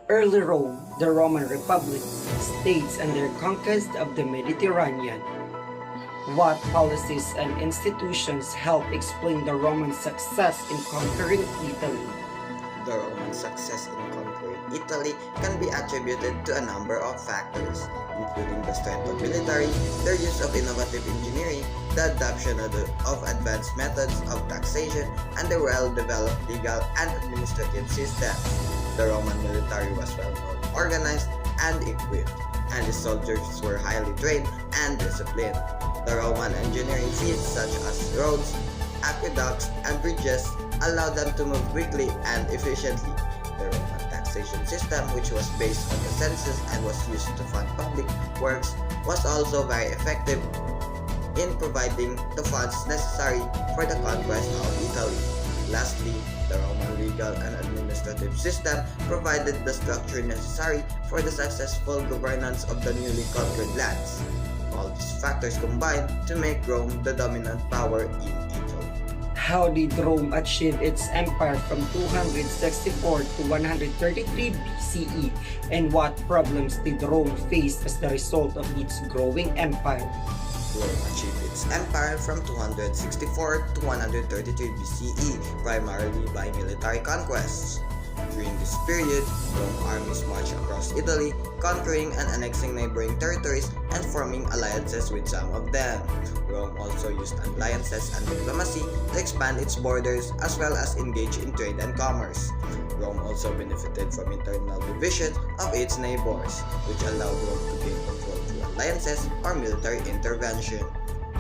Early Rome, the Roman Republic, states under conquest of the Mediterranean. What policies and institutions help explain the Roman success in conquering Italy? The Roman success in conquering Italy can be attributed to a number of factors, including the strength of military, their use of innovative engineering, the adoption of advanced methods of taxation, and the well-developed legal and administrative systems. The Roman military was well-known, organized, and equipped, and the soldiers were highly trained and disciplined. The Roman engineering feats such as roads, aqueducts, and bridges allowed them to move quickly and efficiently. The Roman taxation system, which was based on the census and was used to fund public works, was also very effective in providing the funds necessary for the conquest of Italy. Lastly, the Roman legal and administrative system provided the structure necessary for the successful governance of the newly conquered lands. All these factors combined to make Rome the dominant power in Italy. How did Rome achieve its empire from 264 to 133 BCE, and what problems did Rome face as the result of its growing empire? Rome achieved its empire from 264 to 133 BCE, primarily by military conquests. During this period, Rome armies marched across Italy, conquering and annexing neighboring territories and forming alliances with some of them. Rome also used alliances and diplomacy to expand its borders as well as engage in trade and commerce. Rome also benefited from internal division of its neighbors, which allowed Rome to gain control through alliances or military intervention.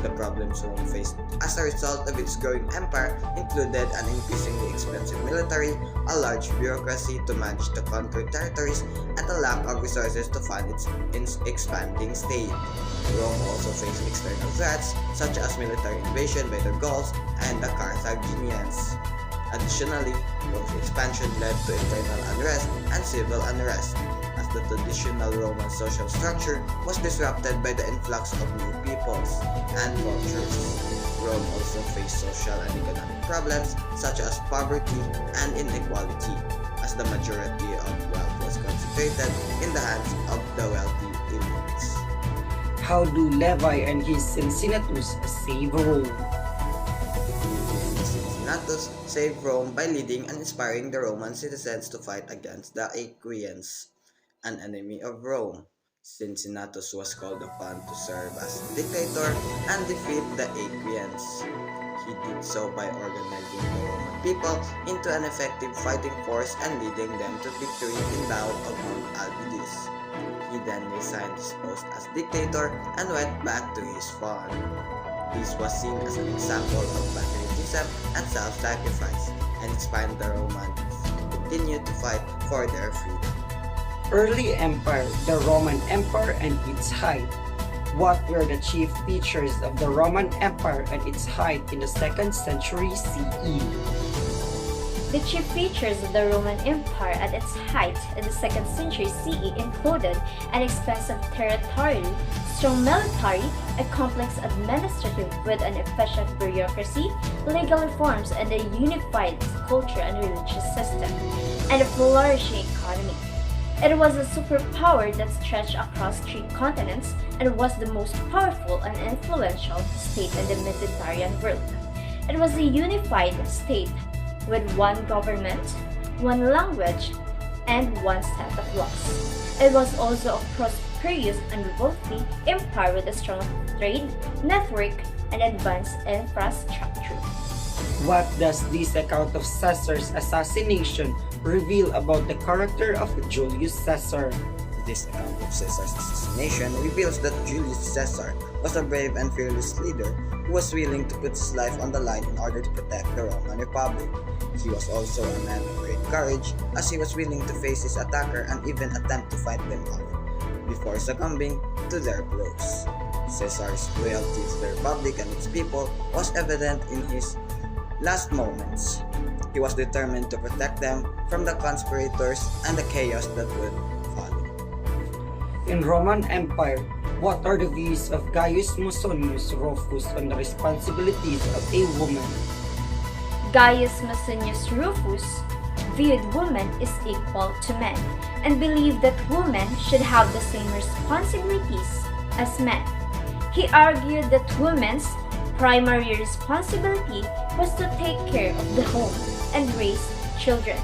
The problems Rome faced as a result of its growing empire included an increasingly expensive military, a large bureaucracy to manage the conquered territories, and a lack of resources to fund its expanding state. Rome also faced external threats such as military invasion by the Gauls and the Carthaginians. Additionally, Rome's expansion led to internal unrest and civil unrest, as the traditional Roman social structure was disrupted by the influx of new peoples and cultures. Rome also faced social and economic problems such as poverty and inequality, as the majority of wealth was concentrated in the hands of the wealthy elites. How do Levi and his Cincinnatus save Rome? Cincinnatus saved Rome by leading and inspiring the Roman citizens to fight against the Aequians, an enemy of Rome. Cincinnatus was called upon to serve as dictator and defeat the Aequians. He did so by organizing the Roman people into an effective fighting force and leading them to victory in the Battle of Mount Albidus. He then resigned his post as dictator and went back to his farm. This was seen as an example of patriotism and self-sacrifice, and inspired the Romans to continue to fight for their freedom. Early Empire, the Roman Empire and its height. What were the chief features of the Roman Empire at its height in the 2nd century CE? The chief features of the Roman Empire at its height in the 2nd century CE included an expansive territory, strong military, a complex administrative with an efficient bureaucracy, legal reforms, and a unified culture and religious system, and a flourishing economy. It was a superpower that stretched across 3 continents and was the most powerful and influential state in the Mediterranean world. It was a unified state with one government, one language, and one set of laws. It was also a prosperous and wealthy empire with a strong trade network and advanced infrastructure. What does this account of Caesar's assassination reveal about the character of Julius Caesar? This account of Caesar's assassination reveals that Julius Caesar was a brave and fearless leader who was willing to put his life on the line in order to protect the Roman Republic. He was also a man of great courage as he was willing to face his attacker and even attempt to fight them off before succumbing to their blows. Caesar's loyalty to the Republic and its people was evident in his last moments. He was determined to protect them from the conspirators and the chaos that would follow. In Roman Empire, what are the views of Gaius Musonius Rufus on the responsibilities of a woman? Gaius Musonius Rufus viewed women as equal to men and believed that women should have the same responsibilities as men. He argued that women's primary responsibility was to take care of the home and raise children,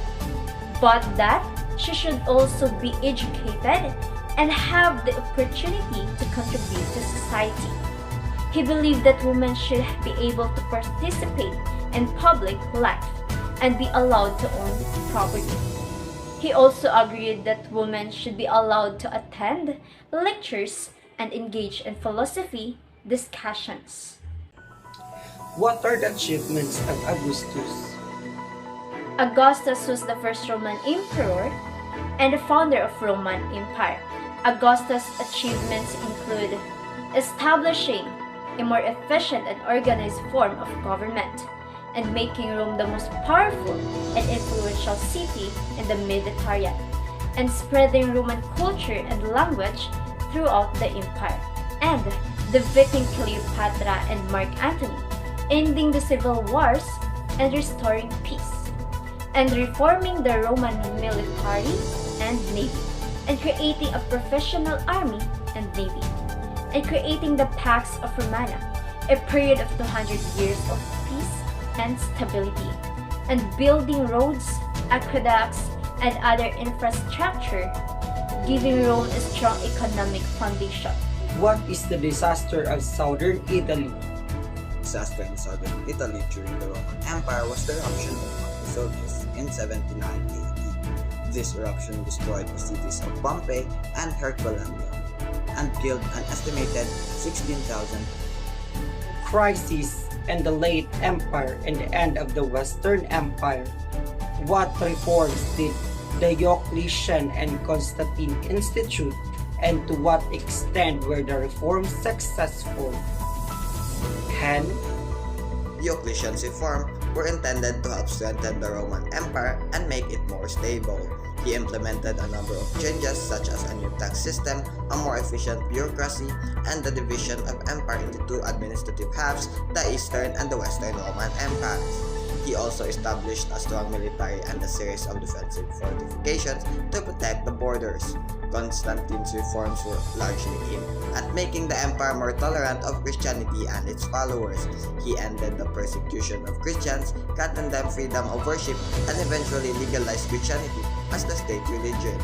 but that she should also be educated and have the opportunity to contribute to society. He believed that women should be able to participate in public life and be allowed to own property. He also agreed that women should be allowed to attend lectures and engage in philosophy discussions. What are the achievements of Augustus? Augustus was the first Roman emperor and the founder of Roman Empire. Augustus' achievements include establishing a more efficient and organized form of government and making Rome the most powerful and influential city in the Mediterranean, and spreading Roman culture and language throughout the empire, and defeating Cleopatra and Mark Antony, ending the civil wars and restoring peace, and reforming the Roman military and navy, and creating a professional army and navy, and creating the Pax of Romana, a period of 200 years of peace and stability, and building roads, aqueducts, and other infrastructure, giving Rome a strong economic foundation. What is the disaster of southern Italy? Disaster in southern Italy during the Roman Empire was the eruption of Mount Vesuvius in 79 AD. This eruption destroyed the cities of Pompeii and Herculaneum and killed an estimated 16,000. Crisis and the late empire and the end of the Western Empire. What reforms did Diocletian and Constantine institute, and to what extent were the reforms successful? Can Diocletian's reforms were intended to help strengthen the Roman Empire and make it more stable. He implemented a number of changes such as a new tax system, a more efficient bureaucracy, and the division of empire into two administrative halves, the Eastern and the Western Roman Empires. He also established a strong military and a series of defensive fortifications to protect the borders. Constantine's reforms were largely aimed at making the empire more tolerant of Christianity and its followers. He ended the persecution of Christians, granted them freedom of worship, and eventually legalized Christianity as the state religion.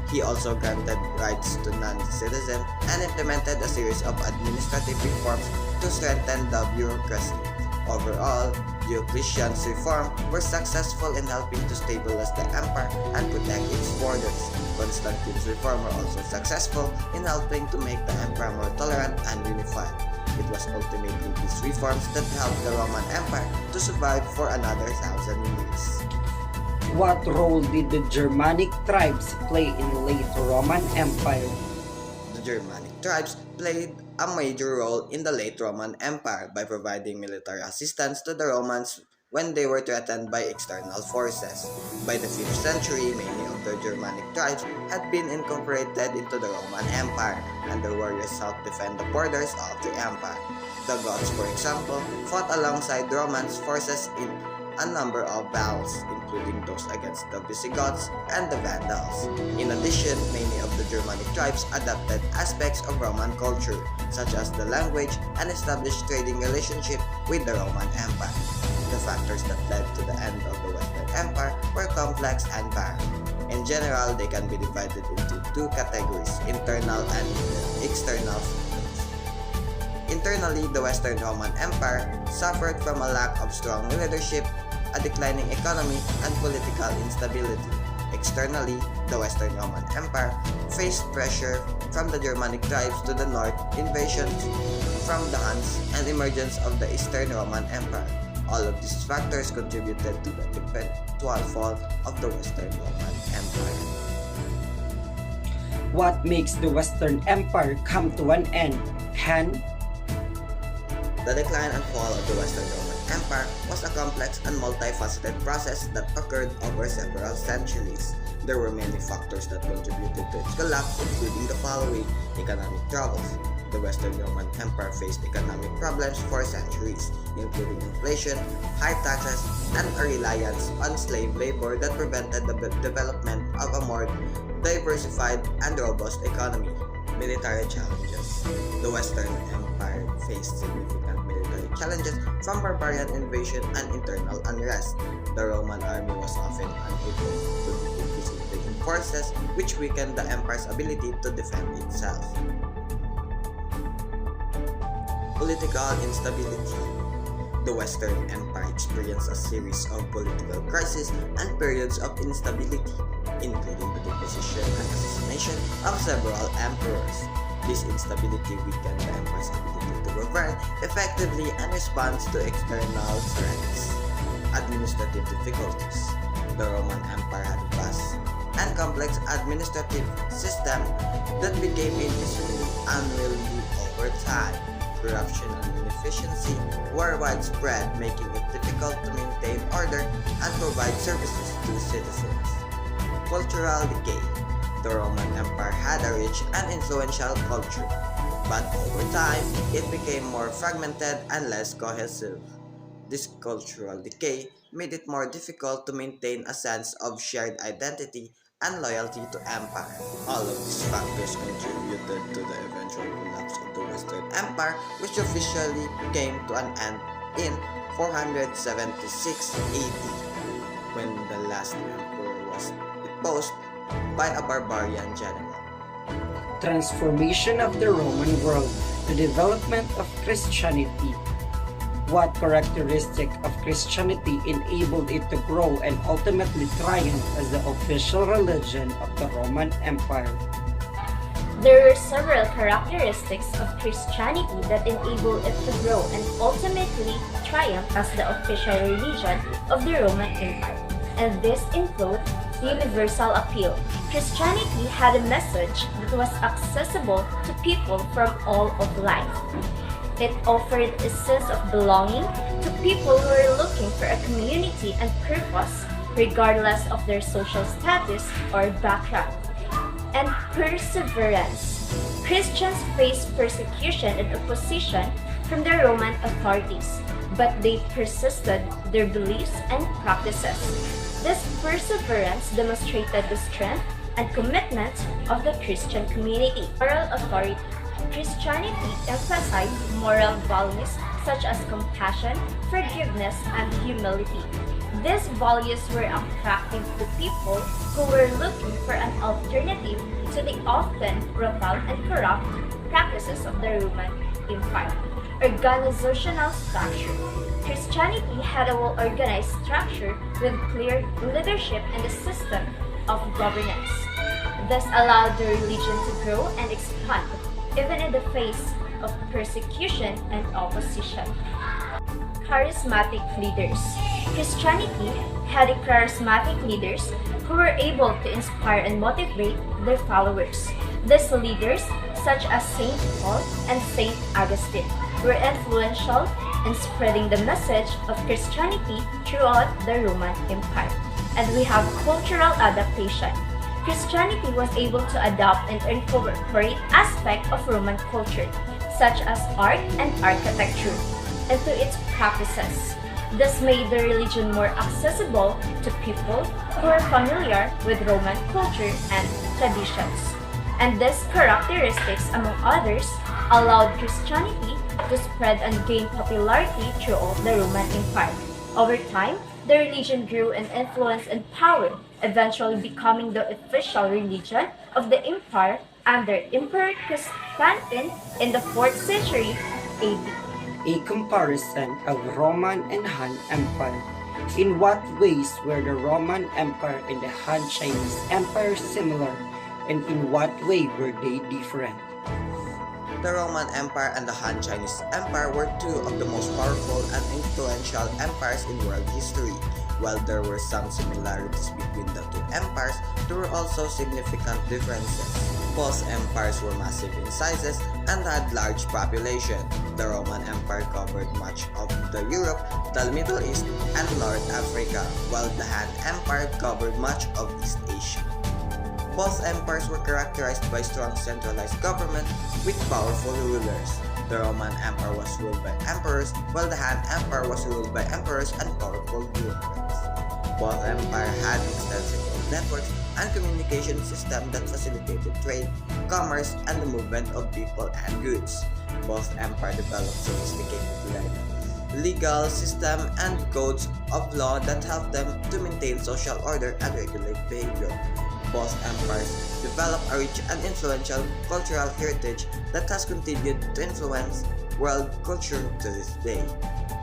He also granted rights to non-citizens and implemented a series of administrative reforms to strengthen the bureaucracy. Overall, Diocletian's reforms were successful in helping to stabilize the empire and protect its borders. Constantine's reforms were also successful in helping to make the empire more tolerant and unified. It was ultimately these reforms that helped the Roman Empire to survive for another 1,000 years. what role did the Germanic tribes play in the late Roman Empire? The Germanic tribes played a major role in the late Roman Empire by providing military assistance to the Romans when they were threatened by external forces. By the 5th century, many of the Germanic tribes had been incorporated into the Roman Empire, and their warriors helped defend the borders of the empire. The Goths, for example, fought alongside Romans' forces in a number of battles, including those against the Visigoths and the Vandals. In addition, many of the Germanic tribes adopted aspects of Roman culture, such as the language, and established trading relationship with the Roman Empire. The factors that led to the end of the Western Empire were complex and varied. In general, they can be divided into two categories, internal and external factors. Internally, the Western Roman Empire suffered from a lack of strong leadership, a declining economy, and political instability. Externally, the Western Roman Empire faced pressure from the Germanic tribes to the north, invasions from the Huns, and emergence of the Eastern Roman Empire. All of these factors contributed to the eventual fall of the Western Roman Empire. What makes the Western Empire come to an end, Han? The decline and fall of the Western Roman Empire was a complex and multifaceted process that occurred over several centuries. There were many factors that contributed to its collapse, including the following: economic troubles. The Western Roman Empire faced economic problems for centuries, including inflation, high taxes, and a reliance on slave labor that prevented the development of a more diversified and robust economy. Military challenges. The Western Empire faced significant military challenges from barbarian invasion and internal unrest. The Roman army was often unable to defeat Byzantine forces, which weakened the empire's ability to defend itself. Political instability. The Western Empire experienced a series of political crises and periods of instability, including the deposition and assassination of several emperors. This instability weakened the empire's ability to govern effectively and respond to external threats. Administrative difficulties. The Roman Empire had a vast and complex administrative system that became increasingly unwieldy over time. Corruption and inefficiency were widespread, making it difficult to maintain order and provide services to citizens. Cultural decay. The Roman Empire had a rich and influential culture, but over time, it became more fragmented and less cohesive. This cultural decay made it more difficult to maintain a sense of shared identity and loyalty to empire. All of these factors contributed to the eventual collapse of the Western Empire, which officially came to an end in 476 AD, when the last emperor was deposed by a barbarian general. Transformation of the Roman world, the development of Christianity. What characteristic of Christianity enabled it to grow and ultimately triumph as the official religion of the Roman Empire? There were several characteristics of Christianity that enabled it to grow and ultimately triumph as the official religion of the Roman Empire, and this include universal appeal. Christianity had a message that was accessible to people from all of life. It offered a sense of belonging to people who were looking for a community and purpose, regardless of their social status or background. And perseverance. Christians faced persecution and opposition from the Roman authorities, but they persisted their beliefs and practices. This perseverance demonstrated the strength and commitment of the Christian community. Moral authority. Christianity emphasized moral values such as compassion, forgiveness, and humility. These values were attractive to people who were looking for an alternative to the often brutal and corrupt practices of the Roman Empire. Organizational structure. Christianity had a well-organized structure with clear leadership and a system of governance. This allowed the religion to grow and expand, even in the face of persecution and opposition. Charismatic leaders. Christianity had charismatic leaders who were able to inspire and motivate their followers. These leaders, such as Saint Paul and Saint Augustine, were influential in spreading the message of Christianity throughout the Roman Empire. And we have cultural adaptation. Christianity was able to adopt and incorporate aspects of Roman culture, such as art and architecture, into its practices. This made the religion more accessible to people who are familiar with Roman culture and traditions. And these characteristics, among others, allowed Christianity to spread and gain popularity throughout the Roman Empire. Over time, the religion grew in influence and power, eventually becoming the official religion of the empire under Emperor Constantine in the 4th century AD. A comparison of Roman and Han Empire. In what ways were the Roman Empire and the Han Chinese Empire similar, and in what way were they different? The Roman Empire and the Han Chinese Empire were two of the most powerful and influential empires in world history. While there were some similarities between the two empires, there were also significant differences. Both empires were massive in sizes and had large population. The Roman Empire covered much of the Europe, the Middle East, and North Africa, while the Han Empire covered much of East Asia. Both empires were characterized by strong centralized government with powerful rulers. The Roman Empire was ruled by emperors, while the Han Empire was ruled by emperors and powerful bureaucrats. Both empires had extensive road networks and communication systems that facilitated trade, commerce, and the movement of people and goods. Both empires developed sophisticated legal system and codes of law that helped them to maintain social order and regulate behavior. Both empires developed a rich and influential cultural heritage that has continued to influence world culture to this day.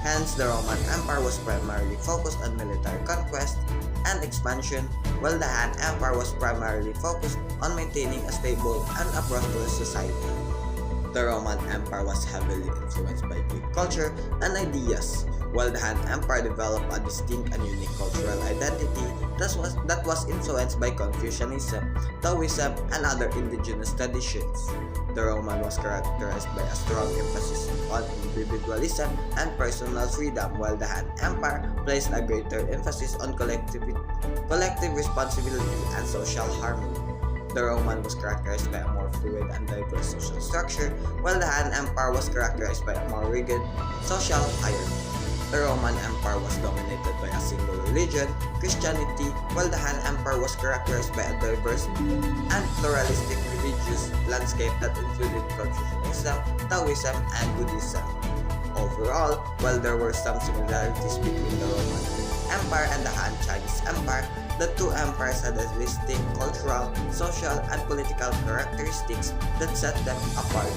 Hence, the Roman Empire was primarily focused on military conquest and expansion, while the Han Empire was primarily focused on maintaining a stable and a prosperous society. The Roman Empire was heavily influenced by Greek culture and ideas, while the Han Empire developed a distinct and unique cultural identity that was influenced by Confucianism, Taoism, and other indigenous traditions. The Roman was characterized by a strong emphasis on individualism and personal freedom, while the Han Empire placed a greater emphasis on collective responsibility and social harmony. The Roman was characterized by a more fluid and diverse social structure, while the Han Empire was characterized by a more rigid social hierarchy. The Roman Empire was dominated by a single religion, Christianity, while the Han Empire was characterized by a diverse and pluralistic religious landscape that included Confucianism, Taoism, and Buddhism. Overall, while there were some similarities between the Roman Empire and the Han Chinese Empire, the two empires had distinct cultural, social, and political characteristics that set them apart.